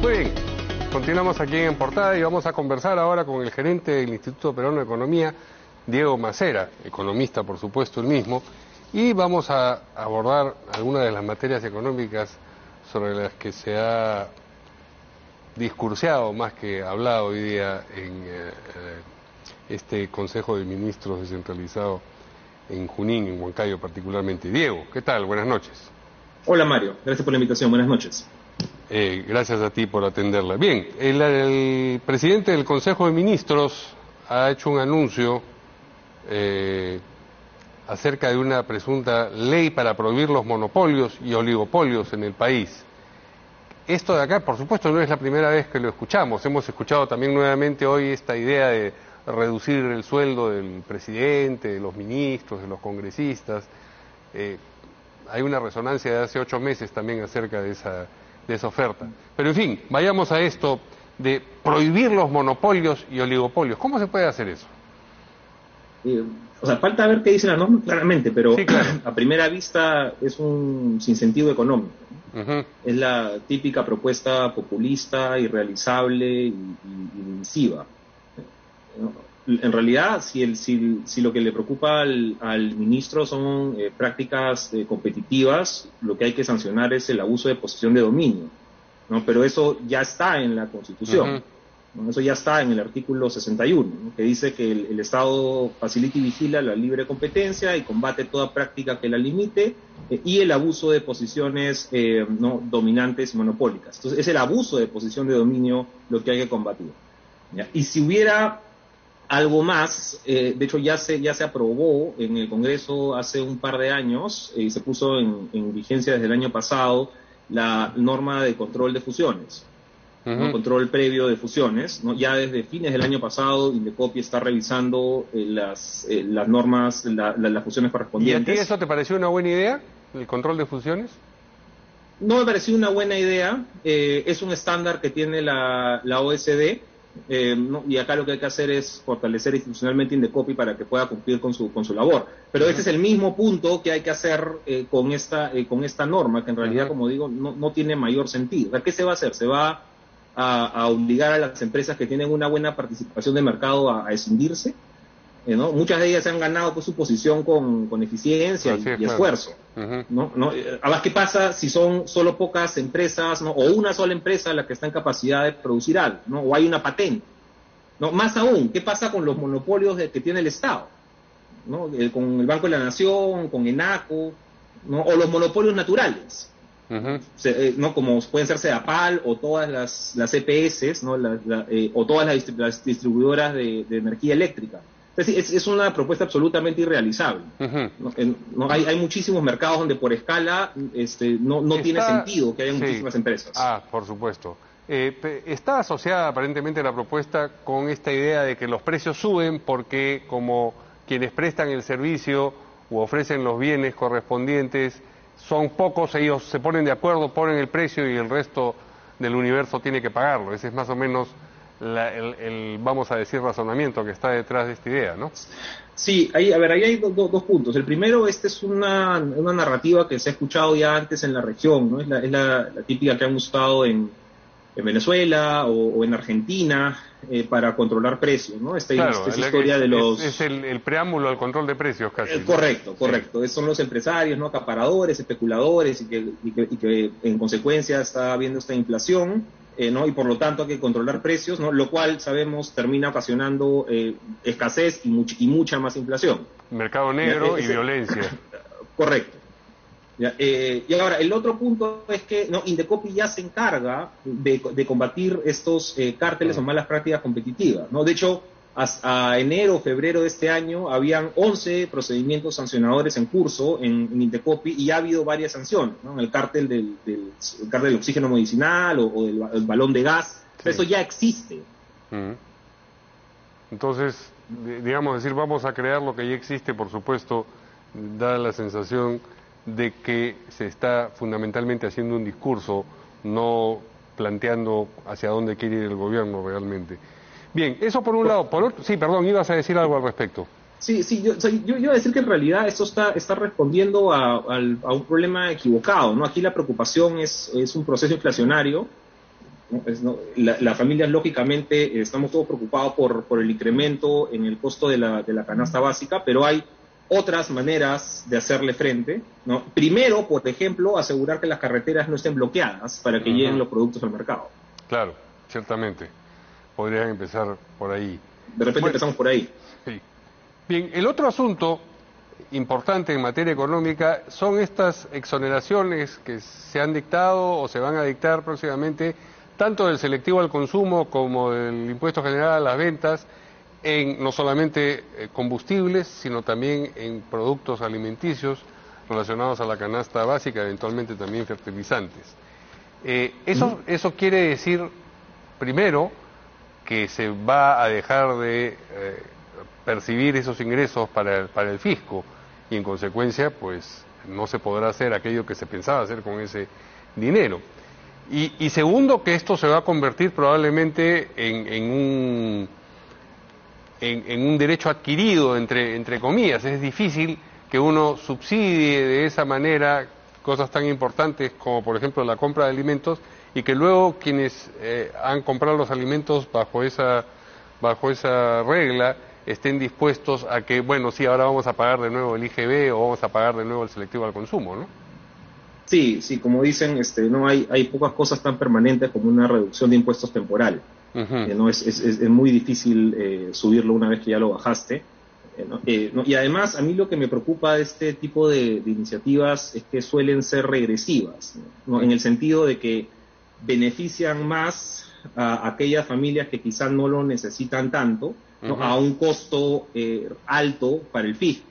Muy bien, continuamos aquí en Portada y vamos a conversar ahora con el gerente del Instituto Peruano de Economía, Diego Macera, economista por supuesto el mismo, y vamos a abordar algunas de las materias económicas sobre las que se ha discurseado más que hablado hoy día en este Consejo de Ministros descentralizado en Junín, en Huancayo particularmente. Diego, ¿qué tal? Buenas noches. Hola Mario, gracias por la invitación, buenas noches. Gracias a ti por atenderla. Bien, el presidente del Consejo de Ministros ha hecho un anuncio acerca de una presunta ley para prohibir los monopolios y oligopolios en el país. Esto de acá, por supuesto, no es la primera vez que lo escuchamos. Hemos escuchado también nuevamente hoy esta idea de reducir el sueldo del presidente, de los ministros, de los congresistas. Hay una resonancia de hace 8 meses también acerca de esa oferta. Pero en fin, vayamos a esto de prohibir los monopolios y oligopolios. ¿Cómo se puede hacer eso? Falta ver qué dice la norma claramente, pero sí, claro, a primera vista es un sinsentido económico. Es la típica propuesta populista, irrealizable y divisiva. En realidad, si lo que le preocupa al ministro son prácticas competitivas, lo que hay que sancionar es el abuso de posición de dominio, ¿no? Pero eso ya está en la Constitución, ¿no? Eso ya está en el artículo 61, ¿no? Que dice que el Estado facilita y vigila la libre competencia y combate toda práctica que la limite, y el abuso de posiciones no dominantes y monopólicas. Entonces, es el abuso de posición de dominio lo que hay que combatir, ¿ya? Y si hubiera algo más, de hecho ya se aprobó en el Congreso hace un par de años y se puso en vigencia desde el año pasado la norma de control de fusiones, ¿no? Control previo de fusiones, ¿no? Ya desde fines del año pasado Indecopi está revisando las normas, las fusiones correspondientes. ¿Y a ti eso te pareció una buena idea, el control de fusiones? No me pareció una buena idea, es un estándar que tiene la OSD. ¿No? Y acá lo que hay que hacer es fortalecer institucionalmente Indecopi para que pueda cumplir con su labor. Pero ese es el mismo punto que hay que hacer con esta norma, que en realidad, como digo, no tiene mayor sentido. O sea, ¿qué se va a hacer? Se va a obligar a las empresas que tienen una buena participación de mercado a escindirse, ¿no? Muchas de ellas se han ganado pues, su posición con eficiencia y esfuerzo. ¿No? Además, ¿qué pasa si son solo pocas empresas, ¿no? O una sola empresa la que está en capacidad de producir algo, ¿no? O hay una patente, ¿no? Más aún, ¿qué pasa con los monopolios que tiene el Estado, ¿no? Con el Banco de la Nación, con ENACO, ¿no? O los monopolios naturales, ¿no? Como pueden ser Sedapal o todas las EPS, ¿no? O todas las distribuidoras de energía eléctrica. Es una propuesta absolutamente irrealizable. Hay muchísimos mercados donde por escala no tiene sentido que haya muchísimas empresas. Por supuesto. Está asociada aparentemente la propuesta con esta idea de que los precios suben porque como quienes prestan el servicio u ofrecen los bienes correspondientes son pocos, ellos se ponen de acuerdo, ponen el precio y el resto del universo tiene que pagarlo. Ese es más o menos vamos a decir, razonamiento que está detrás de esta idea, ¿no? Sí, ahí hay dos puntos. El primero, es una narrativa que se ha escuchado ya antes en la región, ¿no? Es la típica que han usado en Venezuela o en Argentina para controlar precios, ¿no? Esta historia de los... Es el preámbulo al control de precios, casi. Correcto. Sí. Son los empresarios, ¿no? Acaparadores, especuladores y que en consecuencia está habiendo esta inflación. ¿No? Y por lo tanto hay que controlar precios, ¿no? Lo cual sabemos termina ocasionando escasez y mucha más inflación. Mercado negro y violencia. Correcto. Y ahora, el otro punto es que Indecopi ya se encarga de combatir estos cárteles o malas prácticas competitivas, ¿no? De hecho, hasta enero o febrero de este año habían 11 procedimientos sancionadores en curso en Indecopi y ya ha habido varias sanciones, ¿no? El cártel del cártel del oxígeno medicinal o el balón de gas. Sí. Eso ya existe. Entonces, digamos, vamos a crear lo que ya existe, por supuesto, da la sensación de que se está fundamentalmente haciendo un discurso, no planteando hacia dónde quiere ir el gobierno realmente. Bien, eso por un lado. Por otro, sí, perdón, ibas a decir algo al respecto. Sí, yo iba a decir que en realidad esto está respondiendo a un problema equivocado, ¿no? Aquí la preocupación es un proceso inflacionario ¿no? Las familias, lógicamente, estamos todos preocupados por el incremento en el costo de la canasta básica, pero hay otras maneras de hacerle frente, ¿no? Primero, por ejemplo, asegurar que las carreteras no estén bloqueadas para que lleguen los productos al mercado. Claro, ciertamente. Podrían empezar por ahí. De repente empezamos por ahí. Sí. Bien, el otro asunto importante en materia económica son estas exoneraciones que se han dictado o se van a dictar próximamente, tanto del selectivo al consumo como del impuesto general a las ventas, en no solamente combustibles, sino también en productos alimenticios relacionados a la canasta básica, eventualmente también fertilizantes. Eso quiere decir, primero, que se va a dejar de percibir esos ingresos para el fisco y en consecuencia pues no se podrá hacer aquello que se pensaba hacer con ese dinero. Y segundo, que esto se va a convertir probablemente en un derecho adquirido, entre comillas. Es difícil que uno subsidie de esa manera cosas tan importantes como por ejemplo la compra de alimentos y que luego quienes han comprado los alimentos bajo esa regla estén dispuestos a que, bueno, sí, ahora vamos a pagar de nuevo el IGB o vamos a pagar de nuevo el selectivo al consumo, ¿no? Sí, como dicen, no hay pocas cosas tan permanentes como una reducción de impuestos temporal. No es muy difícil subirlo una vez que ya lo bajaste. Y además, a mí lo que me preocupa de este tipo de iniciativas es que suelen ser regresivas, ¿no? En el sentido de que benefician más a aquellas familias que quizás no lo necesitan tanto, ¿no? A un costo alto para el fisco.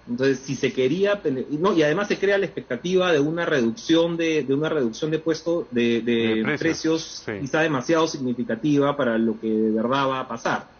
Entonces, si se quería, y además se crea la expectativa de una reducción de puestos de precios sí, quizá demasiado significativa para lo que de verdad va a pasar.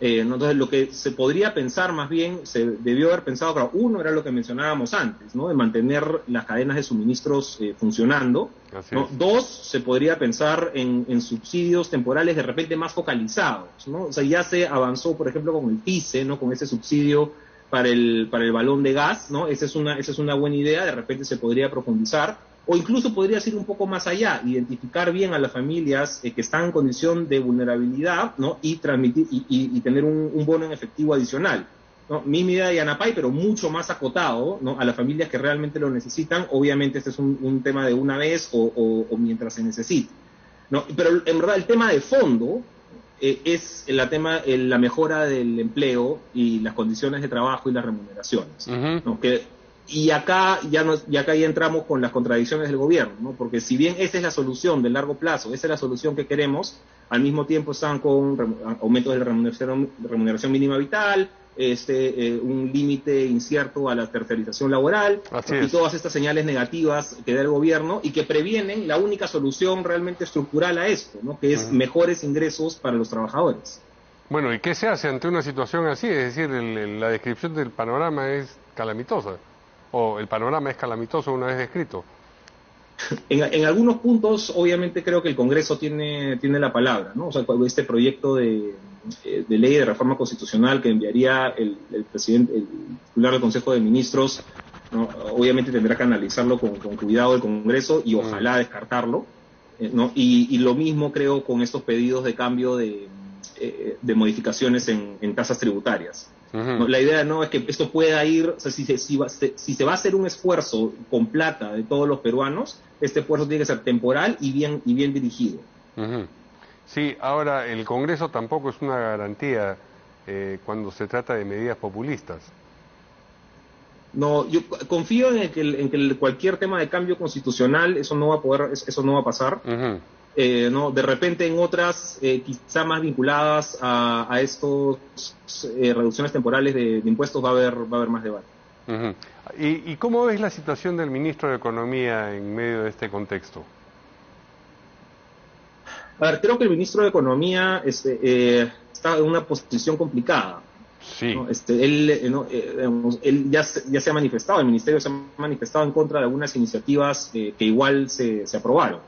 Entonces, lo que se podría pensar más bien, se debió haber pensado, claro, uno era lo que mencionábamos antes, ¿no? De mantener las cadenas de suministros funcionando, ¿no? Dos, se podría pensar en subsidios temporales de repente más focalizados, ¿no? O sea, ya se avanzó, por ejemplo, con el PICE, ¿no? Con ese subsidio para el balón de gas, ¿no? Esa es una buena idea, de repente se podría profundizar, o incluso podría ir un poco más allá, identificar bien a las familias que están en condición de vulnerabilidad, ¿no? Y transmitir y tener un bono en efectivo adicional, ¿no? Misma idea de Yanapay, pero mucho más acotado, ¿no? A las familias que realmente lo necesitan. Obviamente este es un tema de una vez o mientras se necesite, ¿no? Pero en verdad el tema de fondo es la mejora del empleo y las condiciones de trabajo y las remuneraciones, ¿no? Y acá ya entramos con las contradicciones del gobierno, ¿no? Porque si bien esa es la solución de largo plazo, esa es la solución que queremos, al mismo tiempo están con aumentos de remuneración mínima vital, un límite incierto a la tercerización laboral, y todas estas señales negativas que da el gobierno y que previenen la única solución realmente estructural a esto, ¿no? Que es mejores ingresos para los trabajadores. Bueno, ¿y qué se hace ante una situación así? Es decir, la descripción del panorama es calamitosa, o el panorama es calamitoso una vez descrito. En algunos puntos, obviamente, creo que el Congreso tiene la palabra, ¿no? O sea, este proyecto de ley de reforma constitucional que enviaría el presidente, el titular del Consejo de Ministros, ¿no? Obviamente tendrá que analizarlo con cuidado el Congreso y ojalá descartarlo, ¿no? Y lo mismo creo con estos pedidos de cambio de modificaciones en tasas tributarias. ¿No? La idea no es que esto pueda ir, o sea, si se va a hacer un esfuerzo con plata de todos los peruanos, este esfuerzo tiene que ser temporal y bien dirigido. Sí, ahora el Congreso tampoco es una garantía cuando se trata de medidas populistas. No, yo confío en que cualquier tema de cambio constitucional eso no va a pasar. ¿No? De repente en otras quizá más vinculadas a estos reducciones temporales de impuestos va a haber más debate. ¿Y cómo ves la situación del ministro de Economía en medio de este contexto? A ver, creo que el ministro de Economía está en una posición complicada. Sí. ¿No? Él ya se ha manifestado, el ministerio se ha manifestado en contra de algunas iniciativas que igual se aprobaron.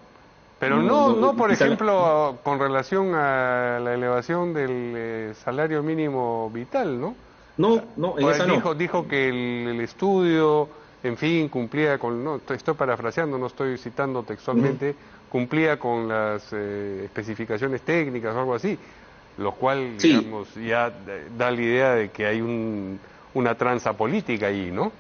Pero no, por ejemplo, con relación a la elevación del salario mínimo vital, ¿no? No, en esa no. Dijo que el estudio, en fin, cumplía con... No, estoy parafraseando, no estoy citando textualmente, cumplía con las especificaciones técnicas o algo así, lo cual, Sí. digamos, ya da la idea de que hay una tranza política allí, ¿no?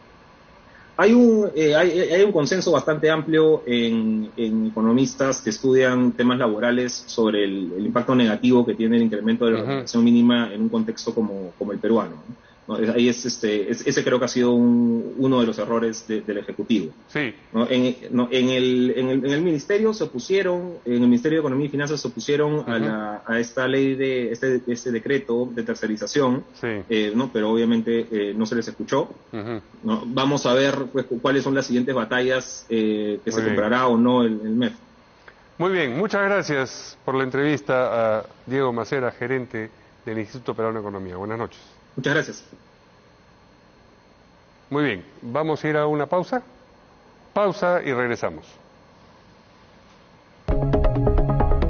Hay un consenso bastante amplio en economistas que estudian temas laborales sobre el impacto negativo que tiene el incremento de la Ujú. remuneración mínima en un contexto como el peruano, ¿no? Ahí ese creo que ha sido uno de los errores del Ejecutivo. Sí. ¿No? En el Ministerio se opusieron, en el Ministerio de Economía y Finanzas se opusieron Ujú. a esta ley este decreto de tercerización, Sí. ¿no? Pero obviamente no se les escuchó. Ujú. ¿No? Vamos a ver pues, cuáles son las siguientes batallas que Muy se bien. comprará o no el MEF. Muy bien, muchas gracias por la entrevista a Diego Macera, gerente del Instituto Peruano de Economía. Buenas noches. Muchas gracias. Muy bien, vamos a ir a una pausa. Pausa y regresamos.